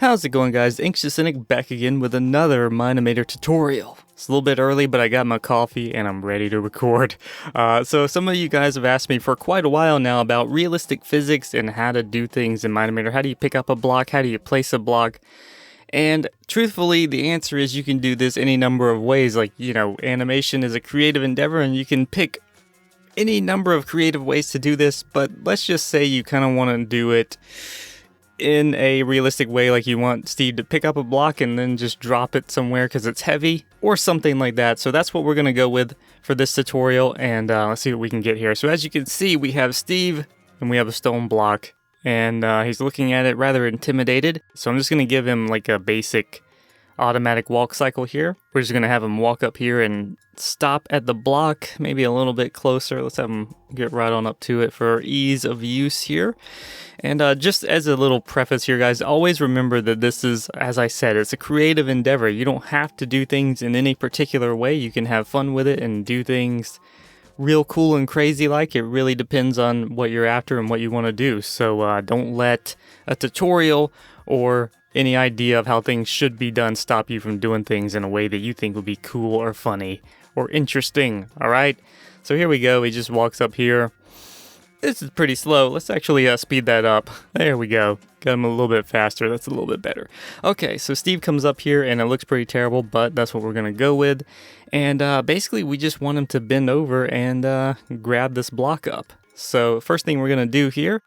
How's it going, guys? Anxious Cynic back again with another Mine-imator tutorial. It's a little bit early, but I got my coffee and I'm ready to record. So some of you guys have asked me for quite a while now about realistic physics and how to do things in Mine-imator. How do you pick up a block? How do you place a block? And truthfully, the answer is you can do this any number of ways. Like, animation is a creative endeavor and you can pick any number of creative ways to do this, but let's just say you kind of want to do it in a realistic way, like you want Steve to pick up a block and then just drop it somewhere because it's heavy or something like that. So that's what we're going to go with for this tutorial, and let's see what we can get here. So as you can see, we have Steve and we have a stone block, and he's looking at it rather intimidated. So I'm just going to give him like a basic automatic walk cycle here. We're just going to have him walk up here and stop at the block, maybe a little bit closer. Let's have him get right on up to it for ease of use here. And just as a little preface here, guys, always remember that this is, as I said, it's a creative endeavor. You don't have to do things in any particular way. You can have fun with it and do things real cool and crazy like. It really depends on what you're after and what you want to do. So don't let a tutorial or any idea of how things should be done stop you from doing things in a way that you think would be cool or funny or interesting, alright? So here we go, he just walks up here. This is pretty slow. Let's actually speed that up. There we go. Got him a little bit faster. That's a little bit better. Okay, so Steve comes up here and it looks pretty terrible, but that's what we're going to go with. And basically we just want him to bend over and grab this block up. So first thing we're going to do here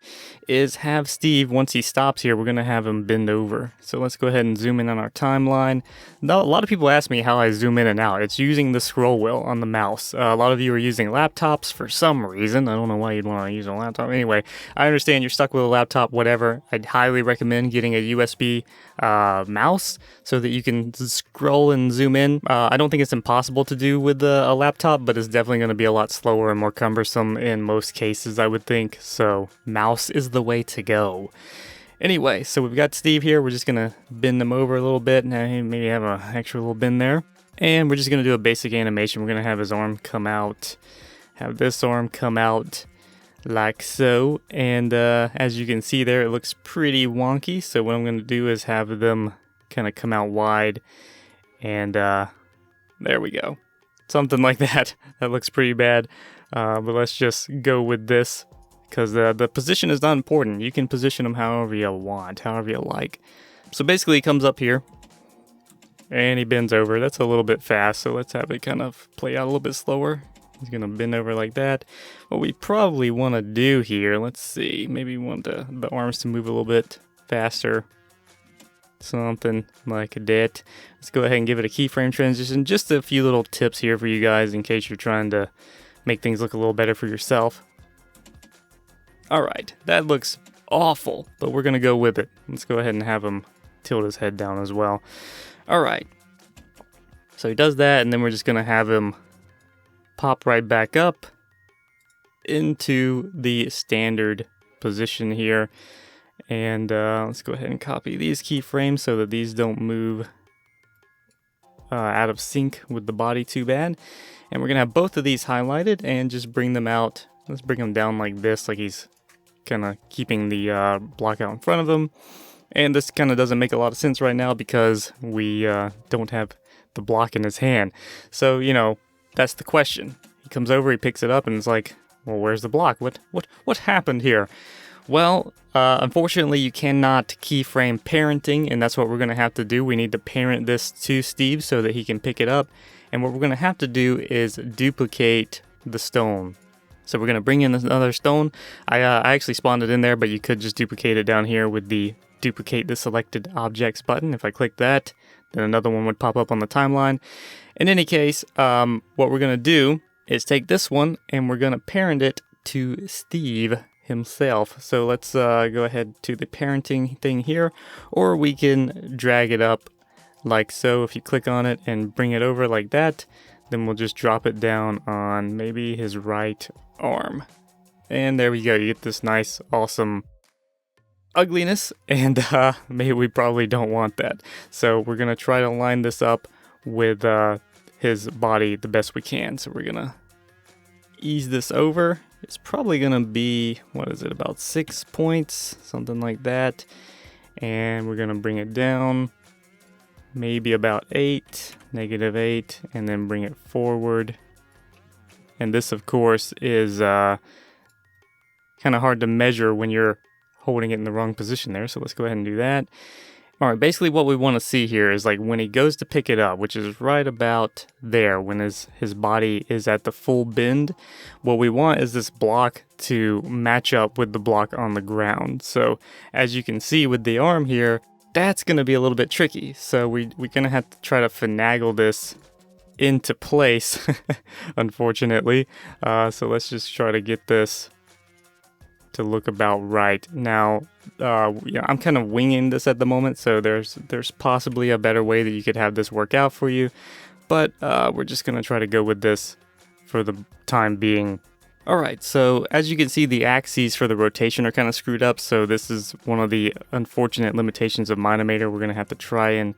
is have Steve, once he stops here, we're going to have him bend over. So let's go ahead and zoom in on our timeline. Now, a lot of people ask me how I zoom in and out. It's using the scroll wheel on the mouse. A lot of you are using laptops for some reason. I don't know why you'd want to use a laptop. Anyway, I understand you're stuck with a laptop, whatever. I'd highly recommend getting a USB mouse so that you can scroll and zoom in. I don't think it's impossible to do with a laptop, but it's definitely going to be a lot slower and more cumbersome in most cases, I would think. So mouse is the way to go. Anyway, so we've got Steve here. We're just going to bend him over a little bit. Now maybe have an extra little bend there. And we're just going to do a basic animation. We're going to have his arm come out, have this arm come out like so. And as you can see there, it looks pretty wonky. So what I'm going to do is have them kind of come out wide. And there we go. Something like that. That looks pretty bad. But let's just go with this because the position is not important. You can position them however you want, however you like. So basically he comes up here and he bends over. That's a little bit fast, so let's have it kind of play out a little bit slower. He's going to bend over like that. What we probably want to do here, let's see, maybe we want the arms to move a little bit faster. Something like that. Let's go ahead and give it a keyframe transition. Just a few little tips here for you guys in case you're trying to make things look a little better for yourself. Alright, that looks awful, but we're going to go with it. Let's go ahead and have him tilt his head down as well. Alright, so he does that, and then we're just going to have him pop right back up into the standard position here. And let's go ahead and copy these keyframes so that these don't move out of sync with the body too bad. And we're going to have both of these highlighted and just bring them out. Let's bring them down like this, like he's kind of keeping the block out in front of him. And this kind of doesn't make a lot of sense right now because we don't have the block in his hand. So, that's the question. He comes over, he picks it up, and it's like, well, where's the block? What happened here? Well, unfortunately, you cannot keyframe parenting, and that's what we're going to have to do. We need to parent this to Steve so that he can pick it up. And what we're going to have to do is duplicate the stone. So we're going to bring in another stone. I actually spawned it in there, but you could just duplicate it down here with the duplicate the selected objects button. If I click that, then another one would pop up on the timeline. In any case, what we're going to do is take this one and we're going to parent it to Steve himself. So let's go ahead to the parenting thing here, or we can drag it up like so. If you click on it and bring it over like that, then we'll just drop it down on maybe his right arm. And there we go. You get this nice, awesome ugliness, and maybe we probably don't want that. So we're going to try to line this up with his body the best we can. So we're going to ease this over. It's probably going to be, about 6 points, something like that. And we're gonna bring it down maybe about 8, -8, and then bring it forward. And this, of course, is kind of hard to measure when you're holding it in the wrong position there. So let's go ahead and do that. All right, basically what we want to see here is like when he goes to pick it up, which is right about there when his body is at the full bend, what we want is this block to match up with the block on the ground. So as you can see with the arm here, that's going to be a little bit tricky. So we're going to have to try to finagle this into place, unfortunately. So let's just try to get this to look about right. Now, I'm kind of winging this at the moment, so there's possibly a better way that you could have this work out for you, but we're just going to try to go with this for the time being. Alright, so as you can see, the axes for the rotation are kind of screwed up, so this is one of the unfortunate limitations of Mine-imator. We're going to have to try and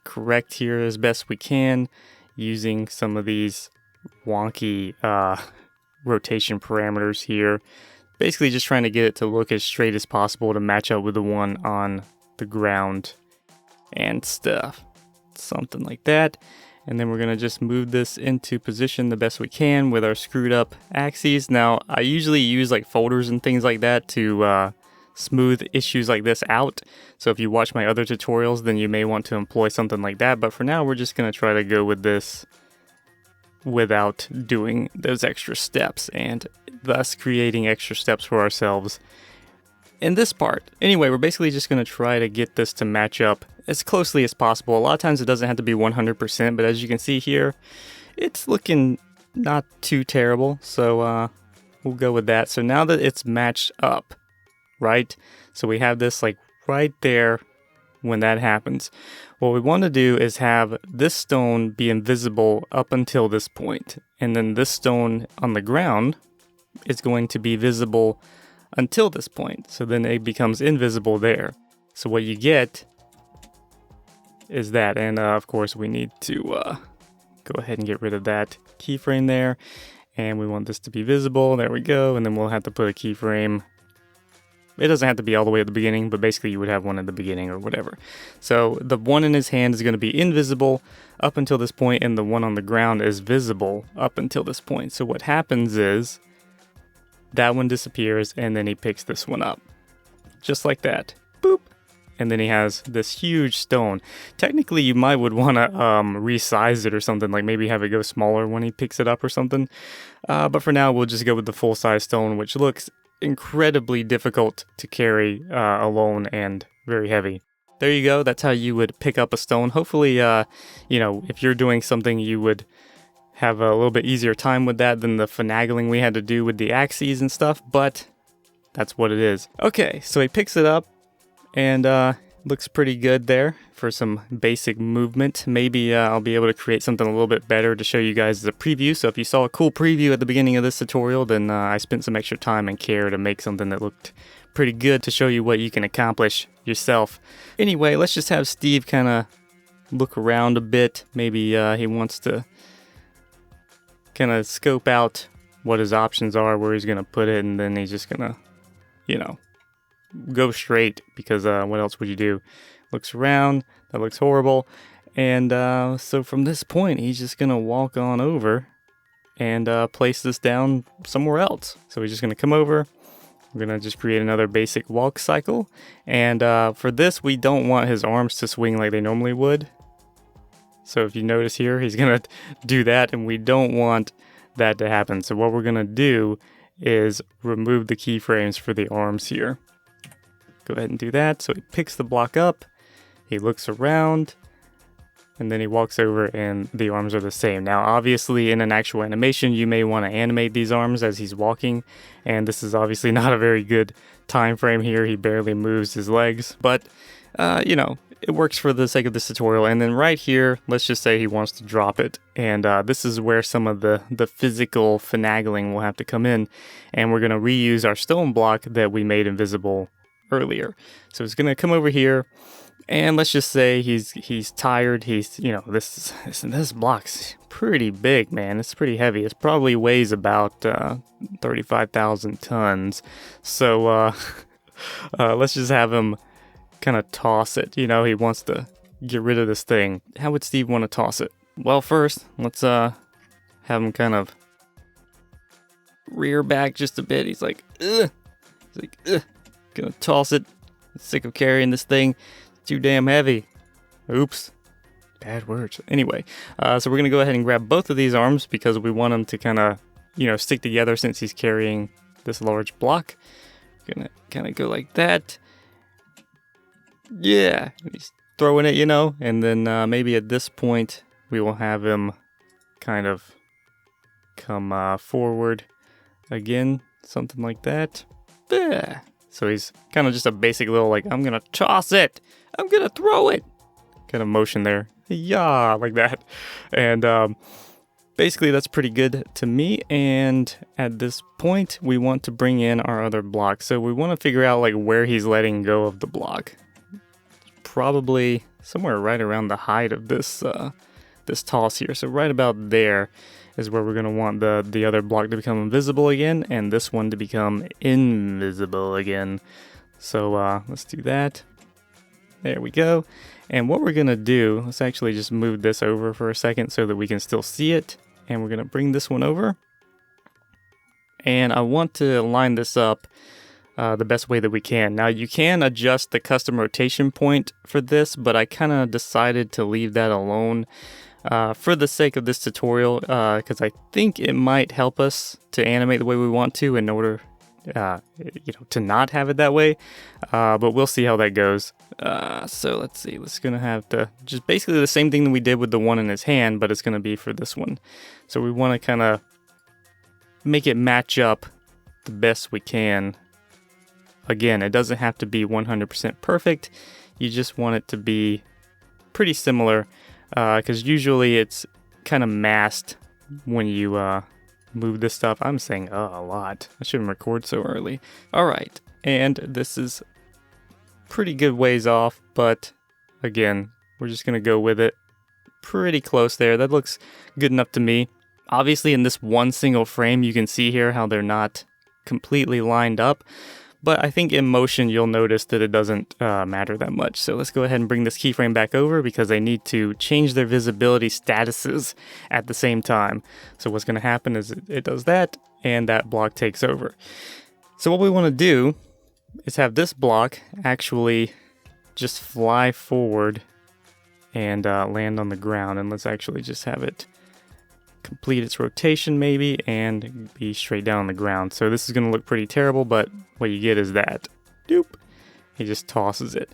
correct here as best we can using some of these wonky rotation parameters here. Basically just trying to get it to look as straight as possible to match up with the one on the ground and stuff. Something like that. And then we're going to just move this into position the best we can with our screwed up axes. Now, I usually use like folders and things like that to smooth issues like this out. So if you watch my other tutorials, then you may want to employ something like that. But for now, we're just going to try to go with this without doing those extra steps, and thus creating extra steps for ourselves in this part. Anyway, we're basically just going to try to get this to match up as closely as possible. A lot of times it doesn't have to be 100%, but as you can see here, it's looking not too terrible. So we'll go with that. So now that it's matched up, right? So we have this like right there when that happens. What we want to do is have this stone be invisible up until this point. And then this stone on the ground is going to be visible until this point. So then it becomes invisible there. So what you get is that. And of course we need to go ahead and get rid of that keyframe there. And we want this to be visible. There we go. And then we'll have to put a keyframe. It doesn't have to be all the way at the beginning, but basically you would have one at the beginning or whatever. So the one in his hand is going to be invisible up until this point, and the one on the ground is visible up until this point. So what happens is that one disappears, and then he picks this one up. Just like that. Boop. And then he has this huge stone. Technically, you might would want to resize it or something, like maybe have it go smaller when he picks it up or something. But for now, we'll just go with the full-size stone, which looks incredibly difficult to carry alone and very heavy. There you go. That's how you would pick up a stone. Hopefully, if you're doing something, you would have a little bit easier time with that than the finagling we had to do with the axes and stuff, but that's what it is. Okay, so he picks it up and looks pretty good there for some basic movement. Maybe I'll be able to create something a little bit better to show you guys as a preview. So if you saw a cool preview at the beginning of this tutorial, then I spent some extra time and care to make something that looked pretty good to show you what you can accomplish yourself. Anyway, let's just have Steve kind of look around a bit. Maybe he wants to kind of scope out what his options are, where he's going to put it, and then he's just going to, go straight, because what else would you do? Looks around, that looks horrible, and so from this point he's just gonna walk on over and place this down somewhere else. So he's just gonna come over, we're gonna just create another basic walk cycle, and for this we don't want his arms to swing like they normally would. So if you notice here, he's gonna do that, and we don't want that to happen. So what we're gonna do is remove the keyframes for the arms here. Go ahead and do that. So he picks the block up, he looks around, and then he walks over and the arms are the same. Now obviously in an actual animation you may want to animate these arms as he's walking, and this is obviously not a very good time frame here. He barely moves his legs, but it works for the sake of this tutorial. And then right here, let's just say he wants to drop it, and this is where some of the physical finagling will have to come in, and we're going to reuse our stone block that we made invisible earlier. So he's gonna come over here, and let's just say he's tired. He's this block's pretty big, man. It's pretty heavy. It probably weighs about 35,000 tons. So let's just have him kind of toss it. You know, he wants to get rid of this thing. How would Steve want to toss it? Well, first, let's have him kind of rear back just a bit. He's like, ugh. He's like, ugh. Gonna toss it. I'm sick of carrying this thing. It's too damn heavy. Oops. Bad words. Anyway, so we're gonna go ahead and grab both of these arms because we want them to kind of, you know, stick together since he's carrying this large block. Gonna kind of go like that. Yeah. He's throwing it, you know, and then maybe at this point we will have him kind of come forward again, something like that. Yeah. So he's kind of just a basic little like, I'm gonna toss it, I'm gonna throw it kind of motion there. Yeah, like that. And basically that's pretty good to me. And at this point we want to bring in our other block. So we want to figure out like where he's letting go of the block. Probably somewhere right around the height of this this toss here. So right about there is where we're going to want the other block to become invisible again, and this one to become invisible again. So let's do that. There we go. And what we're going to do, let's actually just move this over for a second so that we can still see it. And we're going to bring this one over. And I want to line this up the best way that we can. Now you can adjust the custom rotation point for this, but I kind of decided to leave that alone for the sake of this tutorial, because I think it might help us to animate the way we want to in order to not have it that way, but we'll see how that goes. So let's see, it's gonna have to just basically the same thing that we did with the one in his hand, but it's gonna be for this one. So we want to kind of make it match up the best we can. Again, it doesn't have to be 100% perfect. You just want it to be pretty similar, because usually it's kind of masked when you move this stuff. I'm saying a lot. I shouldn't record so early. All right, and this is pretty good ways off, but again, we're just gonna go with it. Pretty close there. That looks good enough to me. Obviously, in this one single frame, you can see here how they're not completely lined up. But I think in motion, you'll notice that it doesn't matter that much. So let's go ahead and bring this keyframe back over because they need to change their visibility statuses at the same time. So what's going to happen is it does that, and that block takes over. So what we want to do is have this block actually just fly forward and land on the ground. And let's actually just have it complete its rotation maybe and be straight down on the ground. So this is going to look pretty terrible, but what you get is that. Doop. He just tosses it.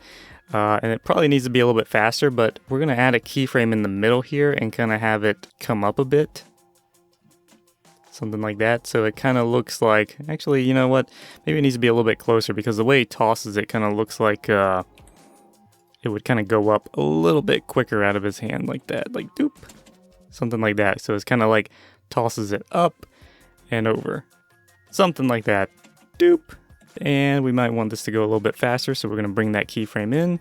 And it probably needs to be a little bit faster, but we're going to add a keyframe in the middle here and kind of have it come up a bit. Something like that. So it kind of looks like, actually, you know what? Maybe it needs to be a little bit closer because the way he tosses it kind of looks like it would kind of go up a little bit quicker out of his hand like that. Like doop. Something like that. So it's kind of like tosses it up and over. Something like that. Doop. And we might want this to go a little bit faster, so we're going to bring that keyframe in.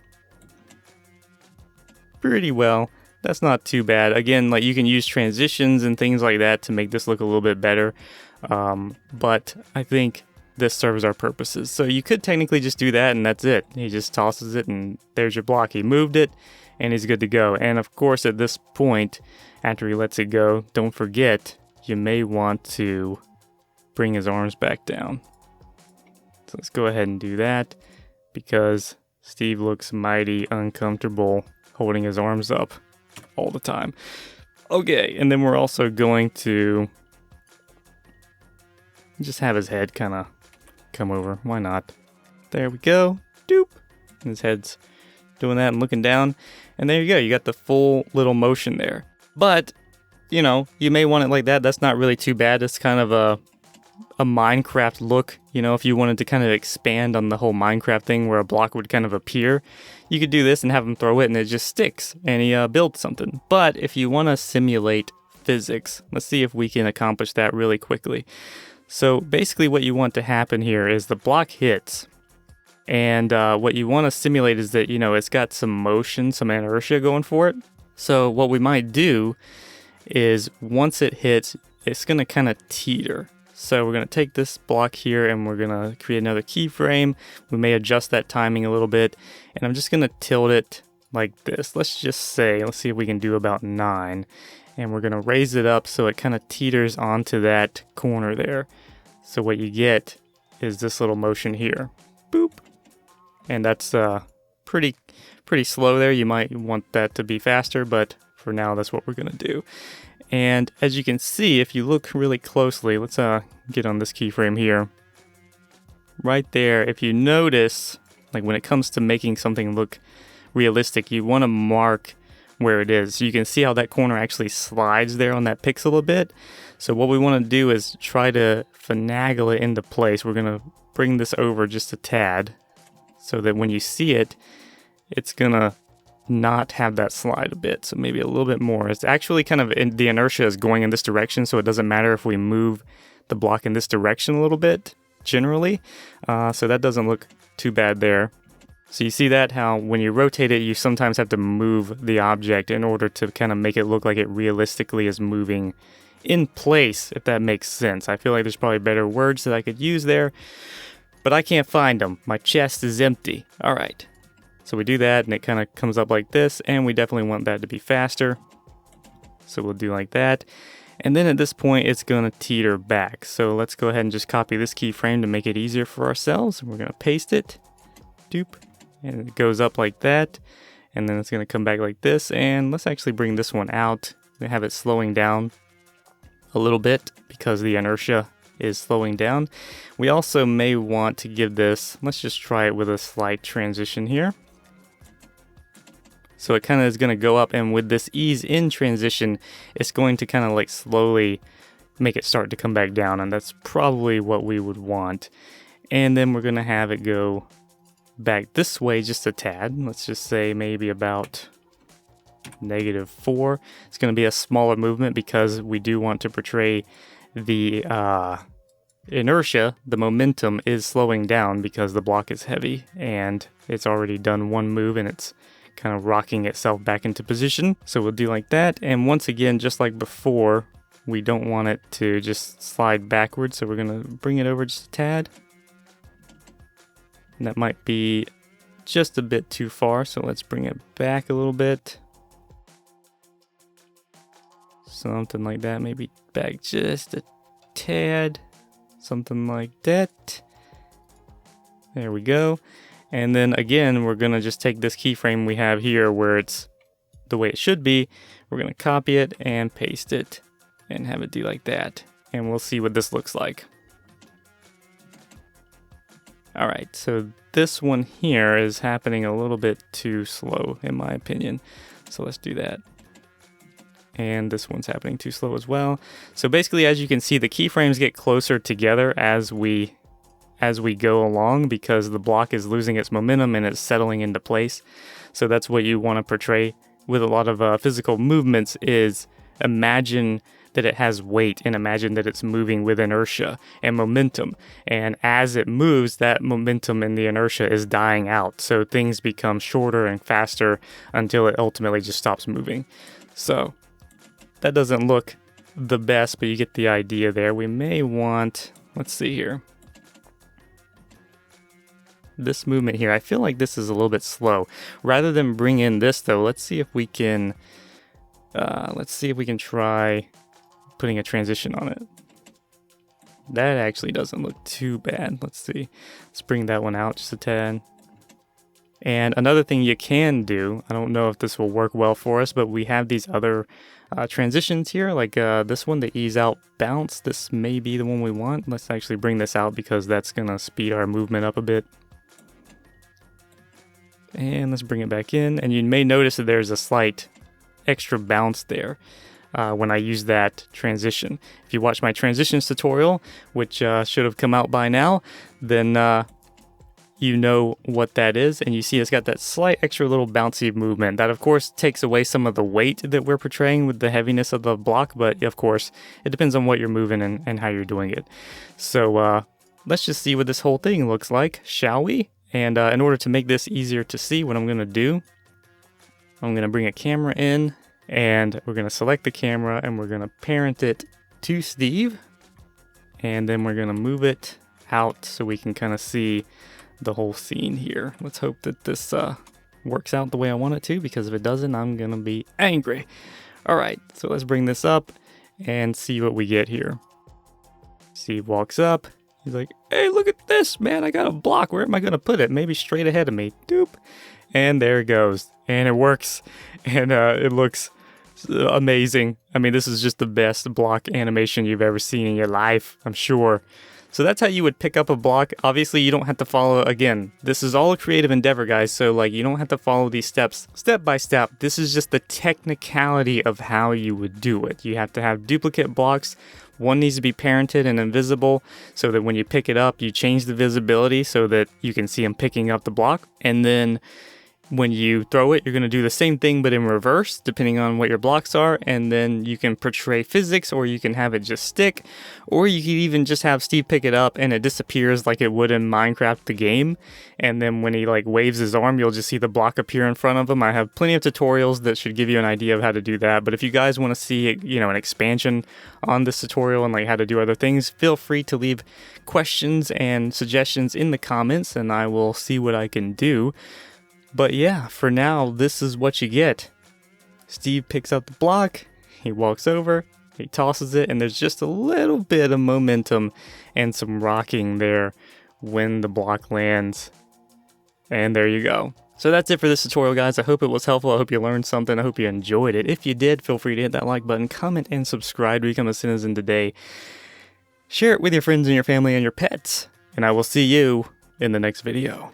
Pretty well. That's not too bad. Again, like you can use transitions and things like that to make this look a little bit better. But I think this serves our purposes. So you could technically just do that and that's it. He just tosses it and there's your block. He moved it and he's good to go. And of course, at this point, after he lets it go, don't forget, you may want to bring his arms back down. So let's go ahead and do that because Steve looks mighty uncomfortable holding his arms up all the time. Okay, and then we're also going to just have his head kind of come over. Why not? There we go. Doop. And his head's doing that and looking down. And there you go. You got the full little motion there. But, you know, you may want it like that. That's not really too bad. It's kind of a Minecraft look. You know, if you wanted to kind of expand on the whole Minecraft thing where a block would kind of appear, you could do this and have him throw it and it just sticks and he builds something. But if you want to simulate physics, let's see if we can accomplish that really quickly. So basically what you want to happen here is the block hits. And what you want to simulate is that, you know, it's got some motion, some inertia going for it. So what we might do is once it hits, it's going to kind of teeter. So we're going to take this block here and we're going to create another keyframe. We may adjust that timing a little bit, and I'm just going to tilt it like this. Let's see if we can do about 9. And we're going to raise it up so it kind of teeters onto that corner there. So what you get is this little motion here. Boop. And that's pretty slow there. You might want that to be faster, but for now that's what we're going to do. And as you can see, if you look really closely, let's get on this keyframe here. Right there, if you notice, like when it comes to making something look realistic, you want to mark where it is. So you can see how that corner actually slides there on that pixel a bit. So what we want to do is try to finagle it into place. We're going to bring this over just a tad so that when you see it, it's going to not have that slide a bit, so maybe a little bit more. It's actually kind of the inertia is going in this direction, so it doesn't matter if we move the block in this direction a little bit generally. So that doesn't look too bad there. So you see that how when you rotate it, you sometimes have to move the object in order to kind of make it look like it realistically is moving in place, if that makes sense. I feel like there's probably better words that I could use there, but I can't find them. My chest is empty. All right. So we do that and it kind of comes up like this, and we definitely want that to be faster. So we'll do like that. And then at this point, it's going to teeter back. So let's go ahead and just copy this keyframe to make it easier for ourselves. We're going to paste it. Doop. And it goes up like that. And then it's going to come back like this. And let's actually bring this one out and have it slowing down a little bit because the inertia is slowing down. We also may want to give this, let's just try it with a slight transition here. So it kind of is going to go up, and with this ease in transition, it's going to kind of like slowly make it start to come back down, and that's probably what we would want. And then we're going to have it go back this way just a tad. Let's just say maybe about -4. It's going to be a smaller movement because we do want to portray the inertia. The momentum is slowing down because the block is heavy and it's already done one move and it's kind of rocking itself back into position. So we'll do like that. And once again, just like before, we don't want it to just slide backwards. So we're going to bring it over just a tad. And that might be just a bit too far. So let's bring it back a little bit. Something like that. Maybe back just a tad. Something like that. There we go. And then again, we're going to just take this keyframe we have here where it's the way it should be. We're going to copy it and paste it and have it do like that. And we'll see what this looks like. All right, so this one here is happening a little bit too slow in my opinion. So let's do that. And this one's happening too slow as well. So basically, as you can see, the keyframes get closer together as we go along because the block is losing its momentum and it's settling into place. So that's what you want to portray with a lot of physical movements is imagine that it has weight and imagine that it's moving with inertia and momentum. And as it moves, that momentum and the inertia is dying out. So things become shorter and faster until it ultimately just stops moving. So that doesn't look the best, but you get the idea there. We may want, let's see here. This movement here, I feel like this is a little bit slow. Rather than bring in this though, let's see if we can try putting a transition on it. That actually doesn't look too bad. Let's see. Let's bring that one out just a tad. And another thing you can do, I don't know if this will work well for us, but we have these other transitions here, like this one, the ease out bounce. This may be the one we want. Let's actually bring this out because that's going to speed our movement up a bit. And let's bring it back in. And you may notice that there's a slight extra bounce there when I use that transition. If you watch my transitions tutorial, which should have come out by now, then you know what that is. And you see it's got that slight extra little bouncy movement. That, of course, takes away some of the weight that we're portraying with the heaviness of the block. But, of course, it depends on what you're moving and how you're doing it. So let's just see what this whole thing looks like, shall we? And in order to make this easier to see, what I'm going to do, I'm going to bring a camera in, and we're going to select the camera, and we're going to parent it to Steve. and then we're gonna move it out so we can kind of see the whole scene here. Let's hope that this works out the way I want it to, because if it doesn't, I'm gonna be angry. All right, so let's bring this up and see what we get here. Steve walks up. He's like, hey, look at this, man. I got a block. Where am I gonna put it? Maybe straight ahead of me. Doop. And there it goes. And it works. And it looks amazing. I mean, this is just the best block animation you've ever seen in your life, I'm sure. So that's how you would pick up a block. Obviously, you don't have to follow, again, this is all a creative endeavor, guys, so like you don't have to follow these steps step by step. This is just the technicality of how you would do it. You have to have duplicate blocks. One needs to be parented and invisible so that when you pick it up, you change the visibility so that you can see them picking up the block. And then when you throw it, you're going to do the same thing but in reverse, depending on what your blocks are. And then you can portray physics, or you can have it just stick, or you could even just have Steve pick it up and it disappears like it would in Minecraft the game. And then when he like waves his arm, you'll just see the block appear in front of him. I have plenty of tutorials that should give you an idea of how to do that. But if you guys want to see, you know, an expansion on this tutorial and like how to do other things, feel free to leave questions and suggestions in the comments and I will see what I can do. But yeah, for now, this is what you get. Steve picks up the block, he walks over, he tosses it, and there's just a little bit of momentum and some rocking there when the block lands. And there you go. So that's it for this tutorial, guys. I hope it was helpful. I hope you learned something. I hope you enjoyed it. If you did, feel free to hit that like button, comment, and subscribe to become a citizen today. Share it with your friends and your family and your pets. And I will see you in the next video.